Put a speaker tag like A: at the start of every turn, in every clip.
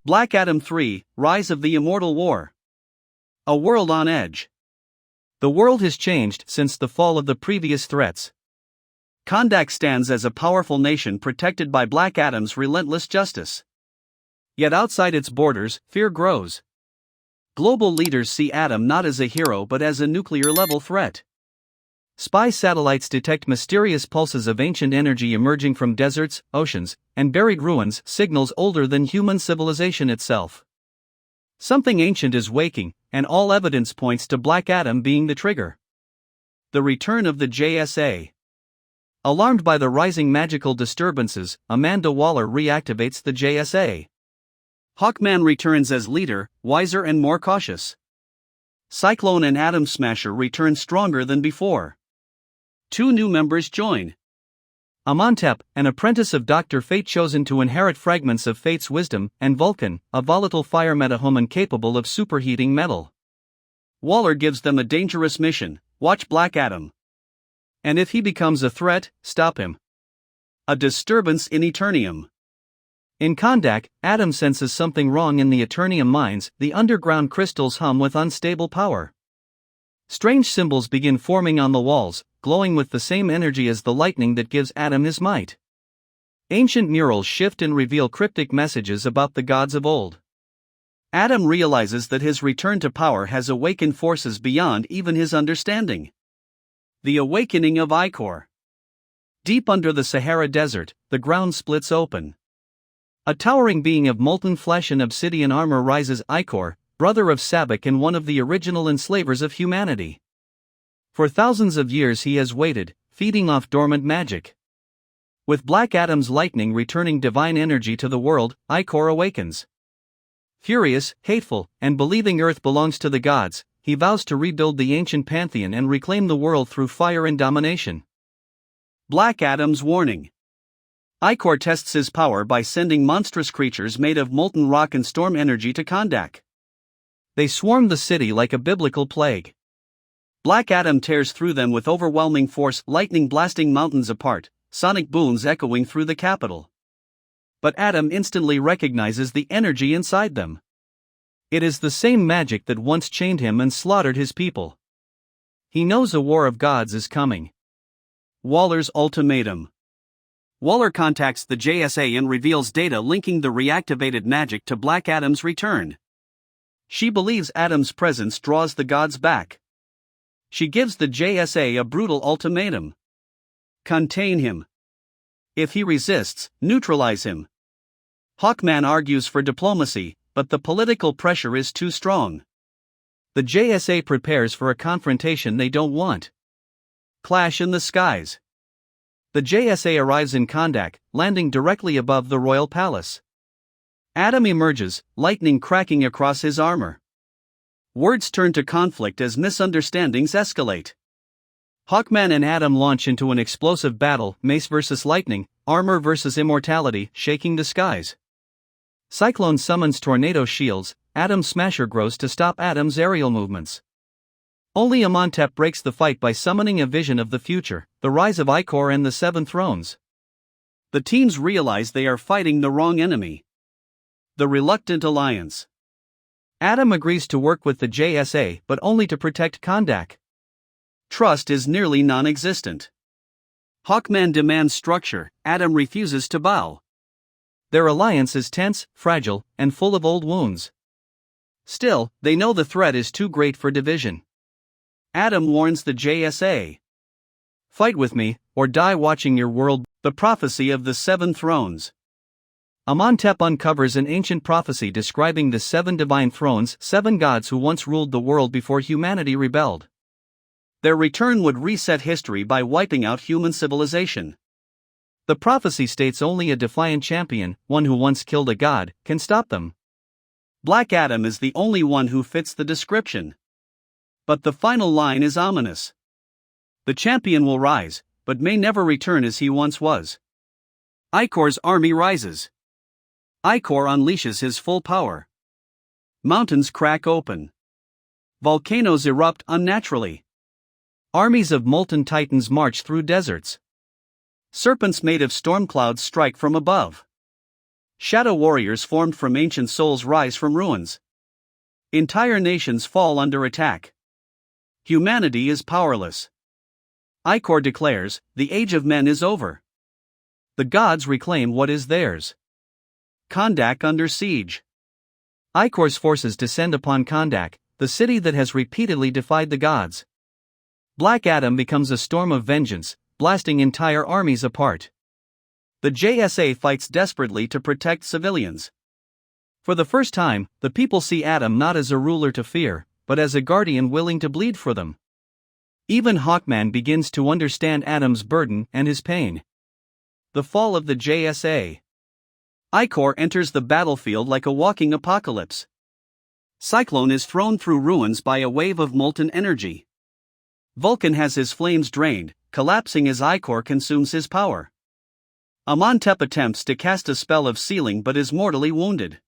A: Black Adam 3, Rise of the Immortal War. A world on edge. The world has changed since the fall of the previous threats. Kandak stands as a powerful nation protected by Black Adam's relentless justice. Yet outside its borders, fear grows. Global leaders see Adam not as a hero but as a nuclear-level threat. Spy satellites detect mysterious pulses of ancient energy emerging from deserts, oceans, and buried ruins, signals older than human civilization itself. Something ancient is waking, and all evidence points to Black Adam being the trigger. The return of the JSA. Alarmed by the rising magical disturbances, Amanda Waller reactivates the JSA. Hawkman returns as leader, wiser and more cautious. Cyclone and Atom Smasher return stronger than before. 2 new members join. Imhotep, an apprentice of Dr. Fate chosen to inherit fragments of Fate's wisdom, and Vulcan, a volatile fire metahuman capable of superheating metal. Waller gives them a dangerous mission: watch Black Adam. And if he becomes a threat, stop him. A disturbance in Eternium. In Kandak, Adam senses something wrong in the Eternium mines. The underground crystals hum with unstable power. Strange symbols begin forming on the walls, glowing with the same energy as the lightning that gives Adam his might. Ancient murals shift and reveal cryptic messages about the gods of old. Adam realizes that his return to power has awakened forces beyond even his understanding. The awakening of Ichor. Deep under the Sahara Desert, the ground splits open. A towering being of molten flesh and obsidian armor rises. Ichor, brother of Sabbac and one of the original enslavers of humanity. For thousands of years he has waited, feeding off dormant magic. With Black Adam's lightning returning divine energy to the world, Ichor awakens. Furious, hateful, and believing Earth belongs to the gods, he vows to rebuild the ancient pantheon and reclaim the world through fire and domination. Black Adam's warning. Ichor tests his power by sending monstrous creatures made of molten rock and storm energy to Kandak. They swarm the city like a biblical plague. Black Adam tears through them with overwhelming force, lightning blasting mountains apart, sonic booms echoing through the capital. But Adam instantly recognizes the energy inside them. It is the same magic that once chained him and slaughtered his people. He knows a war of gods is coming. Waller's ultimatum. Waller contacts the JSA and reveals data linking the reactivated magic to Black Adam's return. She believes Adam's presence draws the gods back. She gives the JSA a brutal ultimatum. Contain him. If he resists, neutralize him. Hawkman argues for diplomacy, but the political pressure is too strong. The JSA prepares for a confrontation they don't want. Clash in the skies. The JSA arrives in Kandak, landing directly above the royal palace. Adam emerges, lightning cracking across his armor. Words turn to conflict as misunderstandings escalate. Hawkman and Adam launch into an explosive battle, mace versus lightning, armor versus immortality, shaking the skies. Cyclone summons tornado shields, Atom Smasher grows to stop Adam's aerial movements. Only Imhotep breaks the fight by summoning a vision of the future, the rise of Iicor and the Seven Thrones. The teams realize they are fighting the wrong enemy. The reluctant alliance. Adam agrees to work with the JSA but only to protect Kandak. Trust is nearly non-existent. Hawkman demands structure, Adam refuses to bow. Their alliance is tense, fragile, and full of old wounds. Still, they know the threat is too great for division. Adam warns the JSA. Fight with me, or die watching your world. The prophecy of the Seven Thrones. Imhotep uncovers an ancient prophecy describing the 7 divine thrones, 7 gods who once ruled the world before humanity rebelled. Their return would reset history by wiping out human civilization. The prophecy states only a defiant champion, one who once killed a god, can stop them. Black Adam is the only one who fits the description. But the final line is ominous. The champion will rise, but may never return as he once was. Icor's army rises. Iicor unleashes his full power. Mountains crack open. Volcanoes erupt unnaturally. Armies of molten titans march through deserts. Serpents made of storm clouds strike from above. Shadow warriors formed from ancient souls rise from ruins. Entire nations fall under attack. Humanity is powerless. Ichor declares, the age of men is over. The gods reclaim what is theirs. Kandak under siege. Ichor's forces descend upon Kandak, the city that has repeatedly defied the gods. Black Adam becomes a storm of vengeance, blasting entire armies apart. The JSA fights desperately to protect civilians. For the first time, the people see Adam not as a ruler to fear, but as a guardian willing to bleed for them. Even Hawkman begins to understand Adam's burden and his pain. The fall of the JSA. Ichor enters the battlefield like a walking apocalypse. Cyclone is thrown through ruins by a wave of molten energy. Vulcan has his flames drained, collapsing as Ichor consumes his power. Imhotep attempts to cast a spell of sealing but is mortally wounded.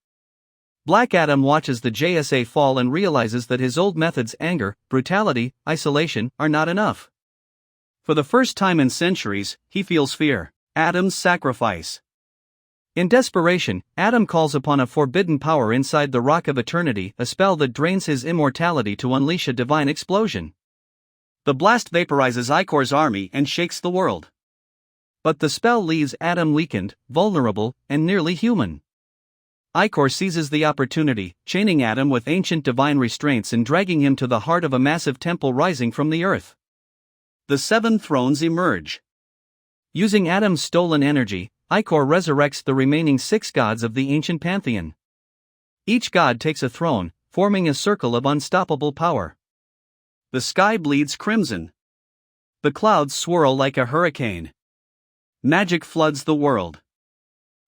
A: Black Adam watches the JSA fall and realizes that his old methods, anger, brutality, isolation, are not enough. For the first time in centuries, he feels fear. Adam's sacrifice. In desperation, Adam calls upon a forbidden power inside the Rock of Eternity, a spell that drains his immortality to unleash a divine explosion. The blast vaporizes Ichor's army and shakes the world. But the spell leaves Adam weakened, vulnerable, and nearly human. Ichor seizes the opportunity, chaining Adam with ancient divine restraints and dragging him to the heart of a massive temple rising from the earth. The 7 thrones emerge. Using Adam's stolen energy, Ichor resurrects the remaining 6 gods of the ancient pantheon. Each god takes a throne, forming a circle of unstoppable power. The sky bleeds crimson. The clouds swirl like a hurricane. Magic floods the world.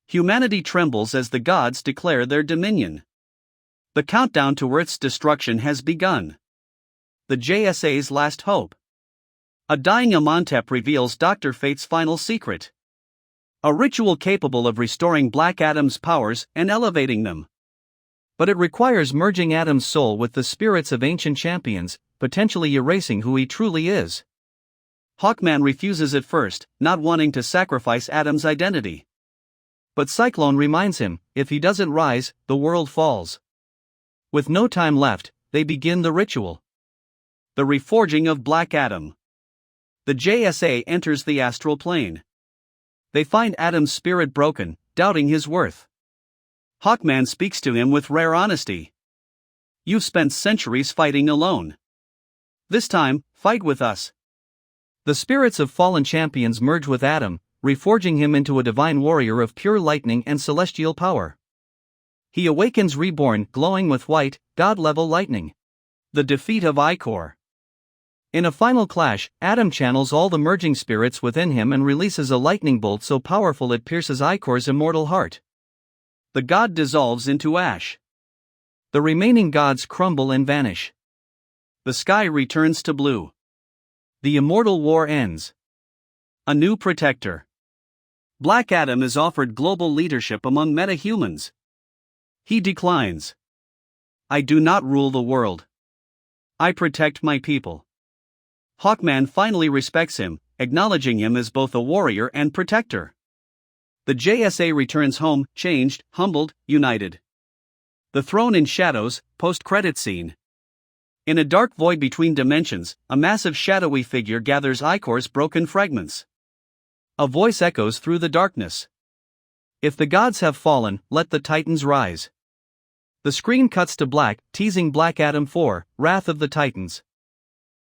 A: Humanity trembles as the gods declare their dominion. The countdown to Earth's destruction has begun. The JSA's last hope. A dying Imhotep reveals Dr. Fate's final secret. A ritual capable of restoring Black Adam's powers and elevating them. But it requires merging Adam's soul with the spirits of ancient champions, potentially erasing who he truly is. Hawkman refuses at first, not wanting to sacrifice Adam's identity. But Cyclone reminds him, if he doesn't rise, the world falls. With no time left, they begin the ritual. The reforging of Black Adam. The JSA enters the astral plane. They find Adam's spirit broken, doubting his worth. Hawkman speaks to him with rare honesty. You've spent centuries fighting alone. This time, fight with us. The spirits of fallen champions merge with Adam, reforging him into a divine warrior of pure lightning and celestial power. He awakens reborn, glowing with white, god-level lightning. The defeat of Iicor. In a final clash, Adam channels all the merging spirits within him and releases a lightning bolt so powerful it pierces Icor's immortal heart. The god dissolves into ash. The remaining gods crumble and vanish. The sky returns to blue. The immortal war ends. A new protector. Black Adam is offered global leadership among metahumans. He declines. I do not rule the world. I protect my people. Hawkman finally respects him, acknowledging him as both a warrior and protector. The JSA returns home, changed, humbled, united. The Throne in Shadows, post-credit scene. In a dark void between dimensions, a massive shadowy figure gathers Icor's broken fragments. A voice echoes through the darkness. If the gods have fallen, let the Titans rise. The screen cuts to black, teasing Black Adam 4, Wrath of the Titans.